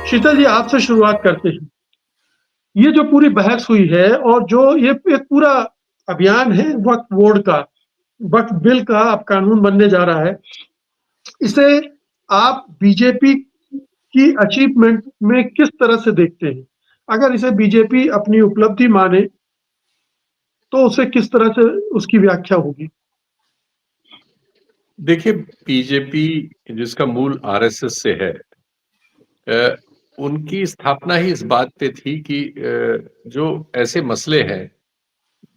शीतल जी, आपसे शुरुआत करते हैं। ये जो पूरी बहस हुई है और जो ये एक पूरा अभियान है वक्फ बोर्ड का, वक्फ बिल का अब कानून बनने जा रहा है। इसे आप बीजेपी की अचीवमेंट में किस तरह से देखते हैं? अगर इसे बीजेपी अपनी उपलब्धि माने, तो उसे किस तरह से उसकी व्याख्या होगी? देखिए, बीजेपी जिसका मूल आरएसएस से है, उनकी स्थापना ही इस बात पे थी कि जो ऐसे मसले हैं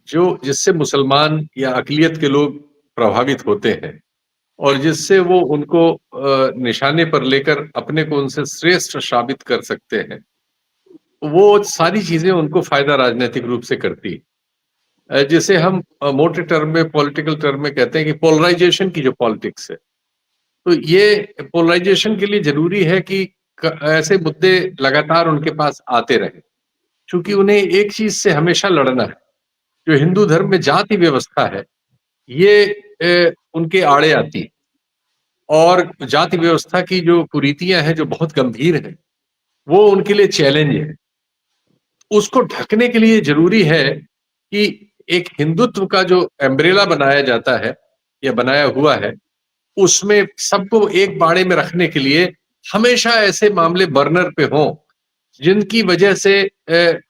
जो जिससे मुसलमान या अकलियत के लोग प्रभावित होते हैं और जिससे वो उनको निशाने पर लेकर अपने को उनसे श्रेष्ठ साबित कर सकते हैं, वो सारी चीजें उनको फायदा राजनीतिक रूप से करती है। जिसे हम मोटे टर्म में, पॉलिटिकल टर्म में कहते हैं कि पोलराइजेशन की जो पॉलिटिक्स है। तो ये पोलराइजेशन के लिए जरूरी है कि ऐसे मुद्दे लगातार उनके पास आते रहे, क्योंकि उन्हें एक चीज से हमेशा लड़ना है। जो हिंदू धर्म में जाति व्यवस्था है, ये उनके आड़े आती है, और जाति व्यवस्था की जो कुरीतियां हैं जो बहुत गंभीर हैं, वो उनके लिए चैलेंज है। उसको ढकने के लिए जरूरी है कि एक हिंदुत्व का जो एम्ब्रेला बनाया जाता है या बनाया हुआ है, उसमें सबको एक बाड़े में रखने के लिए हमेशा ऐसे मामले बर्नर पे हों जिनकी वजह से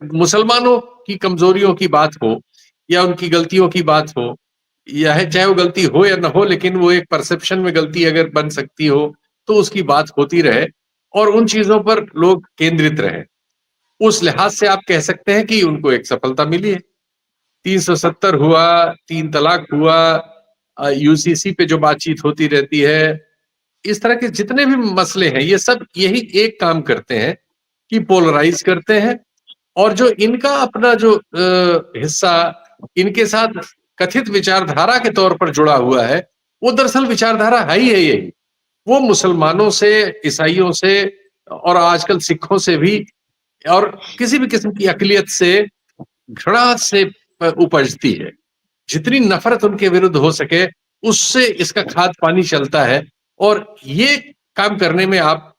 मुसलमानों की कमजोरियों की बात हो या उनकी गलतियों की बात हो, या है चाहे वो गलती हो या ना हो, लेकिन वो एक परसेप्शन में गलती अगर बन सकती हो तो उसकी बात होती रहे और उन चीजों पर लोग केंद्रित रहे। उस लिहाज से आप कह सकते हैं कि उनको एक सफलता मिली है। 370 हुआ, 3 तलाक हुआ, यूसीसी पे जो बातचीत होती रहती है, इस तरह के जितने भी मसले हैं, ये सब यही एक काम करते हैं कि पोलराइज करते हैं। और जो इनका अपना जो हिस्सा इनके साथ कथित विचारधारा के तौर पर जुड़ा हुआ है, वो दरअसल विचारधारा है ही है यही। वो मुसलमानों से, ईसाइयों से और आजकल सिखों से भी और किसी भी किस्म की अकलियत से घृणा से उपजती है। जितनी नफरत उनके विरुद्ध हो सके, उससे इसका खाद पानी चलता है। और ये काम करने में आप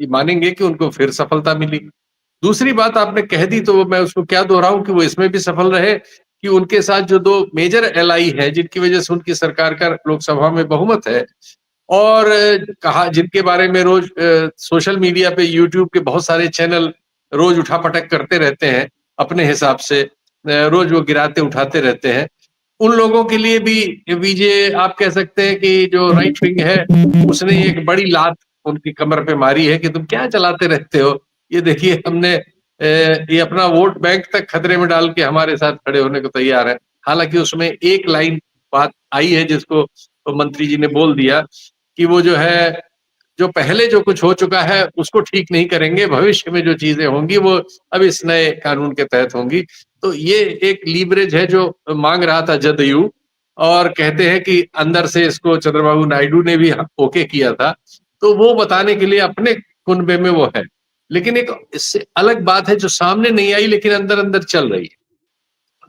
मानेंगे कि उनको फिर सफलता मिली। दूसरी बात आपने कह दी तो मैं उसको क्या दोहराऊं कि वो इसमें भी सफल रहे कि उनके साथ जो दो मेजर एलआई है, जिनकी वजह से उनकी सरकार का लोकसभा में बहुमत है, और कहा जिनके बारे में रोज सोशल मीडिया पे, यूट्यूब के बहुत सारे चैनल रोज उठापटक करते रहते हैं अपने हिसाब से, रोज वो गिराते उठाते रहते हैं। उन लोगों के लिए भी बीजे आप कह सकते हैं कि जो राइट विंग है, उसने एक बड़ी लात उनकी कमर पे मारी है कि तुम क्या चलाते रहते हो, ये देखिए हमने ये अपना वोट बैंक तक खतरे में डाल के हमारे साथ खड़े होने को तैयार है। हालांकि उसमें एक लाइन बात आई है जिसको तो मंत्री जी ने बोल दिया कि वो जो है, जो पहले जो कुछ हो चुका है उसको ठीक नहीं करेंगे, भविष्य में जो चीजें होंगी वो अब इस नए कानून के तहत होंगी। तो ये एक लीवरेज है जो मांग रहा था जदयू, और कहते हैं कि अंदर से इसको चंद्रबाबू नायडू ने भी ओके किया था। तो वो बताने के लिए अपने कुनबे में वो है। लेकिन एक इससे अलग बात है जो सामने नहीं आई लेकिन अंदर अंदर चल रही है।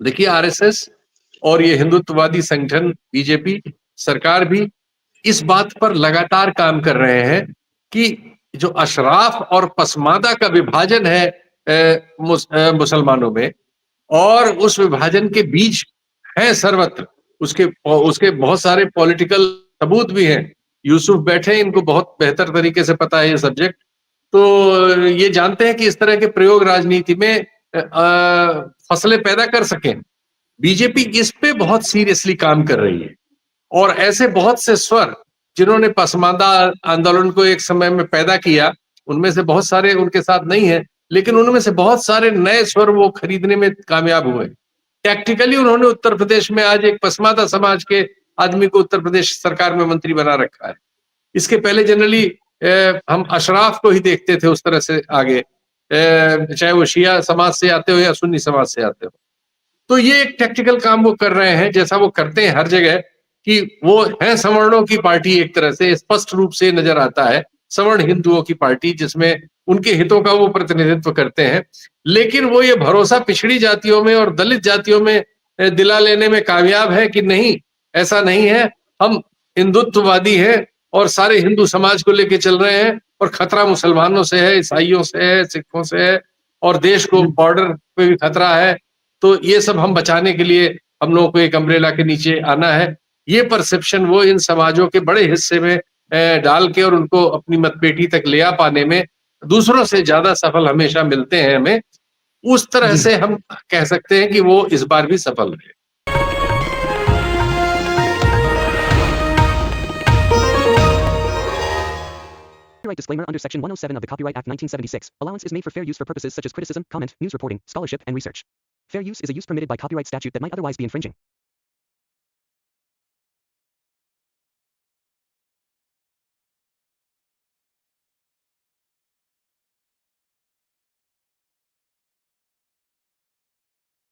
देखिए, आरएसएस और ये हिंदुत्ववादी संगठन बीजेपी सरकार भी इस बात पर लगातार काम कर रहे हैं कि जो अशराफ और पसमादा का विभाजन है मुसलमानों में, और उस विभाजन के बीज हैं सर्वत्र, उसके उसके बहुत सारे पॉलिटिकल सबूत भी हैं। यूसुफ बैठे, इनको बहुत बेहतर तरीके से पता है ये सब्जेक्ट। तो ये जानते हैं कि इस तरह के प्रयोग राजनीति में फसलें पैदा कर सकें। बीजेपी इस पे बहुत सीरियसली काम कर रही है, और ऐसे बहुत से स्वर जिन्होंने पसमानदा आंदोलन को एक समय में पैदा किया, उनमें से बहुत सारे उनके साथ नहीं है, लेकिन उनमें से बहुत सारे नए स्वर वो खरीदने में कामयाब हुए। टैक्टिकली उन्होंने उत्तर प्रदेश में आज एक पसमानदा समाज के आदमी को उत्तर प्रदेश सरकार में मंत्री बना रखा है। इसके पहले जनरली हम अशराफ को ही देखते थे उस तरह से आगे, चाहे वो शिया समाज से आते हो या सुन्नी समाज से आते हो। तो ये एक टैक्टिकल काम वो कर रहे हैं, जैसा वो करते हैं हर जगह, कि वो है सवर्णों की पार्टी, एक तरह से स्पष्ट रूप से नजर आता है सवर्ण हिंदुओं की पार्टी, जिसमें उनके हितों का वो प्रतिनिधित्व करते हैं। लेकिन वो ये भरोसा पिछड़ी जातियों में और दलित जातियों में दिला लेने में कामयाब है कि नहीं, ऐसा नहीं है, हम हिंदुत्ववादी हैं और सारे हिंदू समाज को लेके चल रहे हैं, और खतरा मुसलमानों से है, ईसाइयों से है, सिखों से है और देश को बॉर्डर पे भी खतरा है। तो ये सब हम बचाने के लिए हम लोगों को एक अम्ब्रेला के नीचे आना है। ये परसेप्शन वो इन समाजों के बड़े हिस्से में डाल के और उनको अपनी मतपेटी तक ले आ पाने में दूसरों से ज़्यादा सफल हमेशा मिलते हैं हमें। उस तरह से हम कह सकते हैं कि वो इस बार भी सफल रहे। Copyright disclaimer under Section 107 of the Copyright Act 1976. Allowance is made for fair use for purposes such as criticism, comment, news reporting, scholarship, and research. Fair use is a use permitted by copyright statute that might otherwise be infringing.